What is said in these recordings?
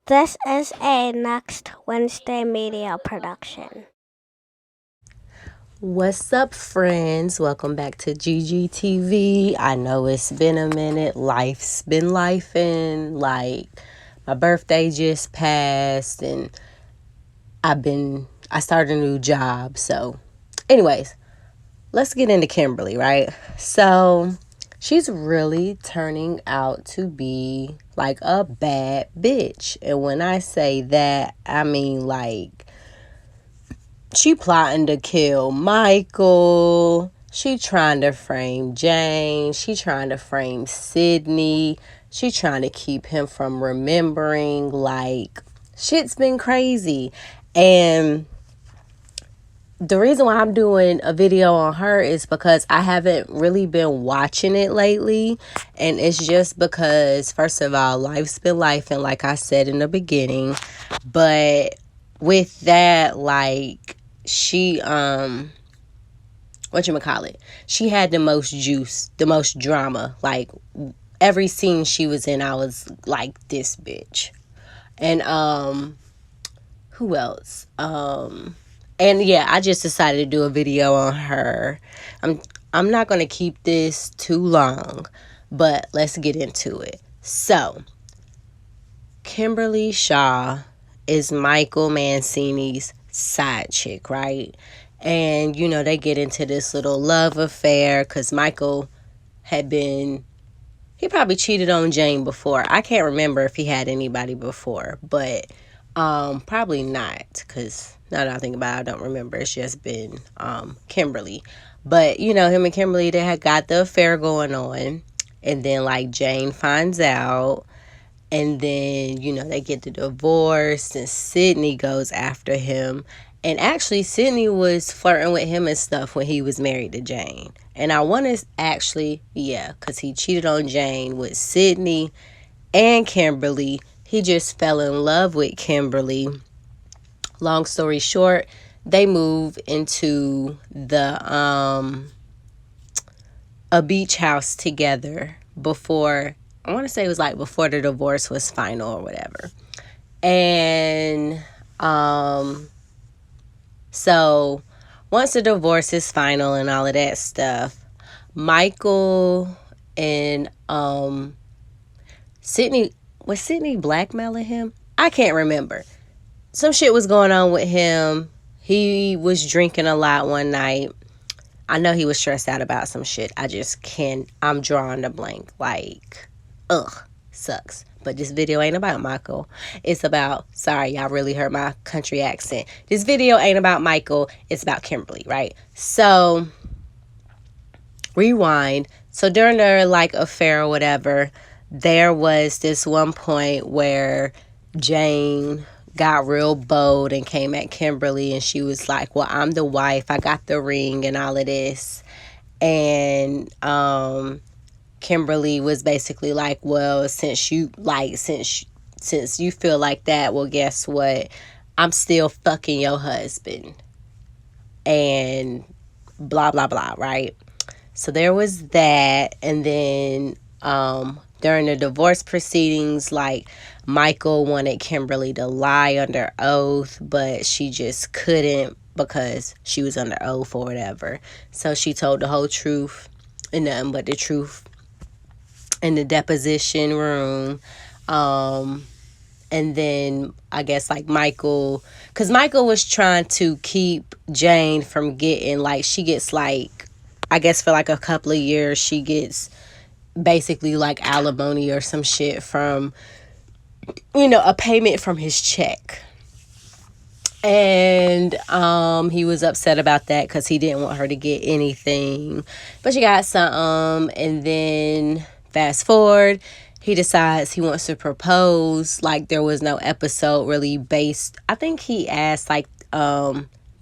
This is a Next Wednesday media production. What's up, friends? Welcome back to GGTV. I know it's been a minute. Life's been lifing. Like, my birthday just passed and I started a new job. So, anyways, let's get into Kimberly, right? So, she's really turning out to be like a bad bitch. And when I say that, I mean like she plotting to kill Michael. She trying to frame Jane. She trying to frame Sydney. She trying to keep him from remembering. Like, shit's been crazy. And the reason why I'm doing a video on her is because I haven't really been watching it lately. And it's just because, first of all, life's been life, and like I said in the beginning. But with that, like, she she had the most juice, the most drama. Like, every scene she was in, I was like, this bitch. And who else? And yeah, I just decided to do a video on her. I'm not gonna keep this too long, but let's get into it. So, Kimberly Shaw is Michael Mancini's side chick, right? And, you know, they get into this little love affair because Michael he probably cheated on Jane before. I can't remember if he had anybody before, but probably not, because now that I think about it, I don't remember. It's just been Kimberly. But, you know, him and Kimberly, they had got the affair going on. And then, like, Jane finds out. And then, you know, they get the divorce, and Sydney goes after him. And actually, Sydney was flirting with him and stuff when he was married to Jane. And I want to actually, yeah, because he cheated on Jane with Sydney and Kimberly. He just fell in love with Kimberly. Long story short, they move into a beach house together before, I want to say it was like before the divorce was final or whatever. And so once the divorce is final and all of that stuff, Michael and Sydney, was Sydney blackmailing him? I can't remember. Some shit was going on with him. He was drinking a lot one night. I know he was stressed out about some shit. I'm drawing a blank. Like, ugh, sucks. But this video ain't about Michael. It's about, sorry, y'all really heard my country accent. This video ain't about Michael. It's about Kimberly, right? So, rewind. So, during their, like, affair or whatever, there was this one point where Jane got real bold and came at Kimberly, and she was like, well, I'm the wife, I got the ring and all of this. And Kimberly was basically like, well, since you feel like that, well, guess what, I'm still fucking your husband, and blah blah blah, right? So there was that. And then during the divorce proceedings, like, Michael wanted Kimberly to lie under oath, but she just couldn't because she was under oath or whatever. So she told the whole truth and nothing but the truth in the deposition room. And then I guess, like, because Michael was trying to keep Jane from getting, like, she gets, like, I guess for like a couple of years, she gets basically like alimony or some shit from, you know, a payment from his check. And he was upset about that because he didn't want her to get anything, but she got something. And then fast forward, he decides he wants to propose. Like, there was no episode really based, I think he asked like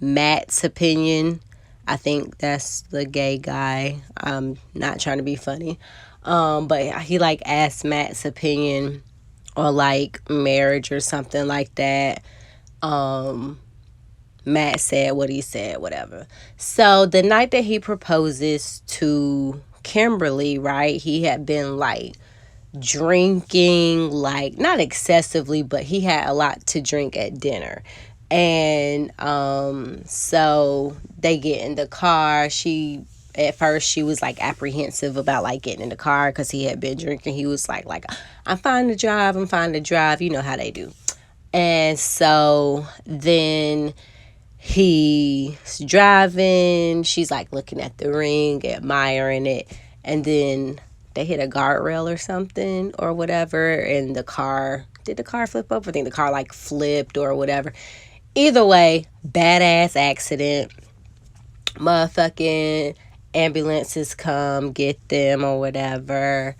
Matt's opinion. I think that's the gay guy. I'm not trying to be funny. But he like asked Matt's opinion on like marriage or something like that. Matt said what he said, whatever. So the night that he proposes to Kimberly, right, he had been like drinking, like not excessively, but he had a lot to drink at dinner. And so they get in the car. At first she was like apprehensive about like getting in the car because he had been drinking. He was like I'm fine to drive, you know how they do. And so then he's driving, she's like looking at the ring, admiring it, and then they hit a guardrail or something or whatever, and did the car flip up? I think the car like flipped or whatever. Either way, badass accident. Motherfucking ambulances come get them or whatever.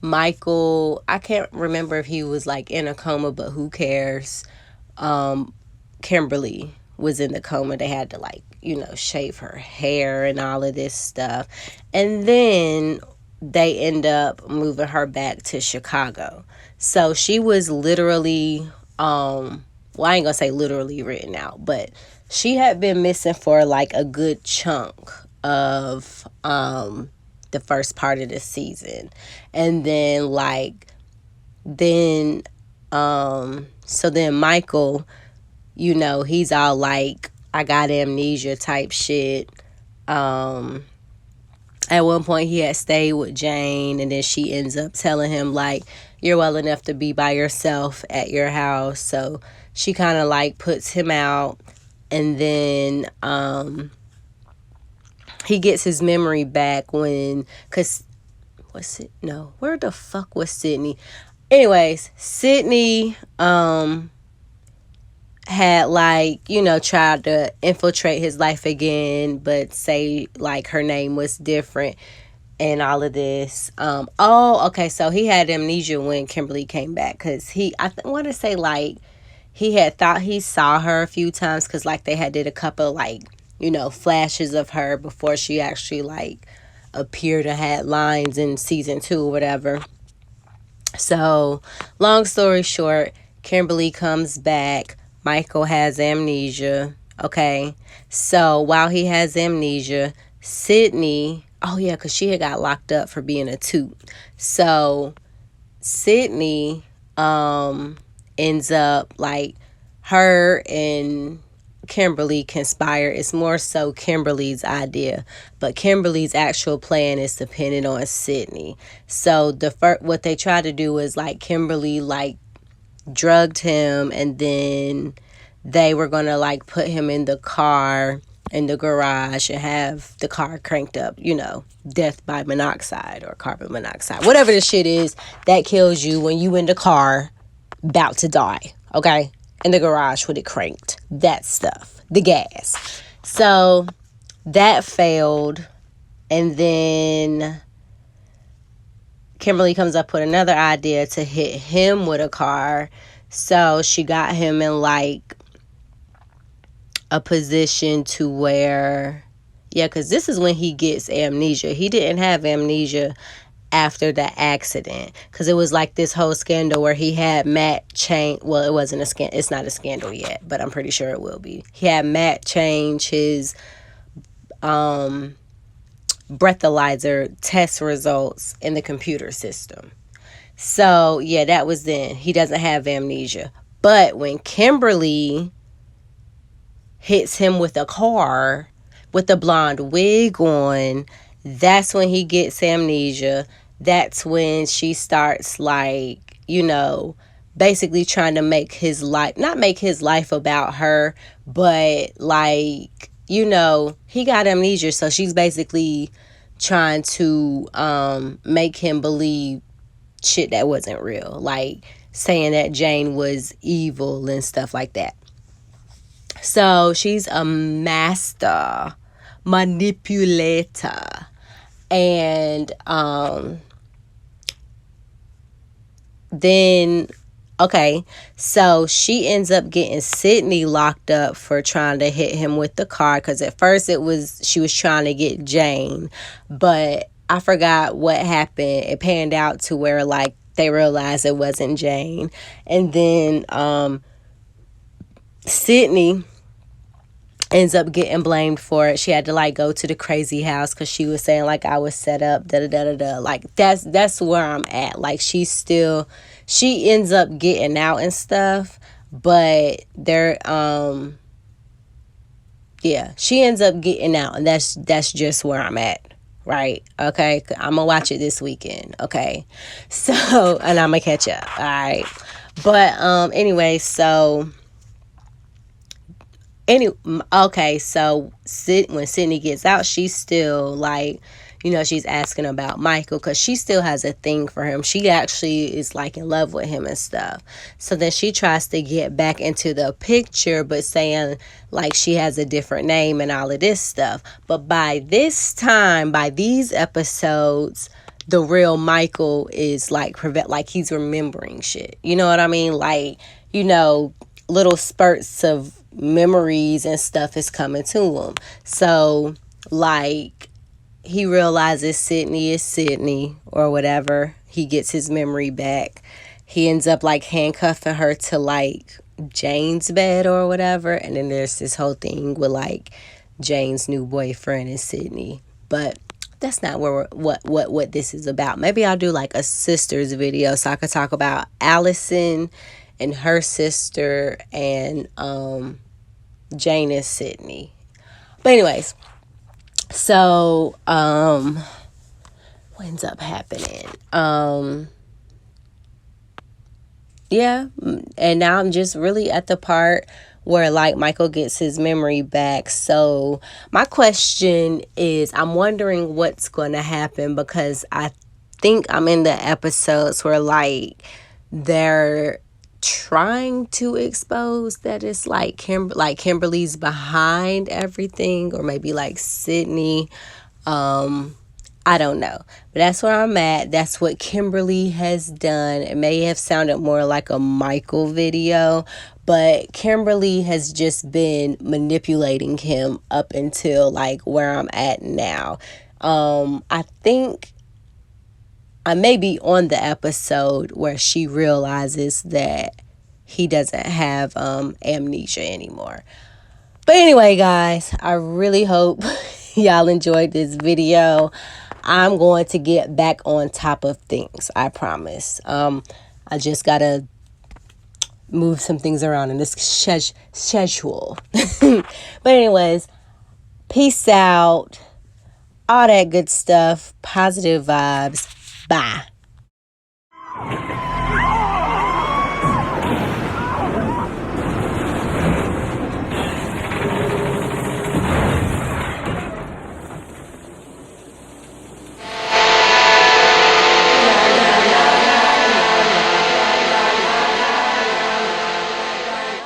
Michael, I can't remember if he was like in a coma, but who cares? Kimberly was in the coma. They had to like, shave her hair and all of this stuff. And then they end up moving her back to Chicago. So she was literally, well, I ain't gonna say literally written out, but she had been missing for like a good chunk of the first part of the season. And then so then Michael, he's all like, I got amnesia type shit. At one point he had stayed with Jane, and then she ends up telling him like, you're well enough to be by yourself at your house. So she kind of like puts him out, and then he gets his memory back where the fuck was Sydney? Anyways, Sydney had like, tried to infiltrate his life again, but say like her name was different and all of this. Okay, so he had amnesia when Kimberly came back, because I want to say like he had thought he saw her a few times, because like they had did a couple like, flashes of her before she actually like appeared or had lines in season 2 or whatever. So long story short, Kimberly comes back. Michael has amnesia. Okay. So while he has amnesia, Sydney, oh yeah, because she had got locked up for being a toot. So Sydney ends up like, her and Kimberly conspire. It's more so Kimberly's idea, but Kimberly's actual plan is dependent on Sydney. So what they try to do is like Kimberly like drugged him, and then they were gonna like put him in the car in the garage and have the car cranked up, death by monoxide or carbon monoxide, whatever the shit is that kills you when you in the car about to die, okay, in the garage with it cranked, that stuff, the gas. So that failed, and then Kimberly comes up with another idea to hit him with a car. So she got him in like a position to where, because this is when he gets amnesia. He didn't have amnesia after the accident, because it was like this whole scandal where he had Matt change. Well, it wasn't a scandal. It's not a scandal yet, but I'm pretty sure it will be. He had Matt change his breathalyzer test results in the computer system. So yeah, that was then. He doesn't have amnesia. But when Kimberly hits him with a car with a blonde wig on, that's when he gets amnesia. That's when she starts like, basically trying to make his life, not make his life about her, but like, he got amnesia. So she's basically trying to make him believe shit that wasn't real, like saying that Jane was evil and stuff like that. So she's a master manipulator. And then, okay, so she ends up getting Sydney locked up for trying to hit him with the car, because at first she was trying to get Jane, but I forgot what happened. It panned out to where like they realized it wasn't Jane. And then Sydney ends up getting blamed for it. She had to like go to the crazy house because she was saying like I was set up, da da da da da. Like that's where I'm at. Like she ends up getting out and stuff, but she ends up getting out, and that's just where I'm at. Right. Okay. I'm gonna watch it this weekend. Okay. So, and I'm gonna catch up. All right. But anyway, so okay, so when Sydney gets out, she's still like, she's asking about Michael because she still has a thing for him. She actually is like in love with him and stuff. So then she tries to get back into the picture, but saying like she has a different name and all of this stuff. But by this time, by these episodes, the real Michael is like he's remembering shit. You know what I mean? Like, little spurts of memories and stuff is coming to him. So like he realizes Sydney is Sydney or whatever. He gets his memory back. He ends up like handcuffing her to like Jane's bed or whatever. And then there's this whole thing with like Jane's new boyfriend and Sydney. But that's not what this is about. Maybe I'll do like a sisters video so I could talk about Allison and her sister and Jane and Sydney. But anyways, so what ends up happening? And now I'm just really at the part where like Michael gets his memory back. So my question is, I'm wondering what's going to happen, because I think I'm in the episodes where like they're trying to expose that it's like Kimberly's behind everything, or maybe like Sydney. I don't know, but that's where I'm at. That's what Kimberly has done. It may have sounded more like a Michael video, but Kimberly has just been manipulating him up until like where I'm at now. I think I may be on the episode where she realizes that he doesn't have amnesia anymore. But anyway, guys, I really hope y'all enjoyed this video. I'm going to get back on top of things, I promise. I just gotta move some things around in this schedule. But anyways, peace out. All that good stuff. Positive vibes. Bye.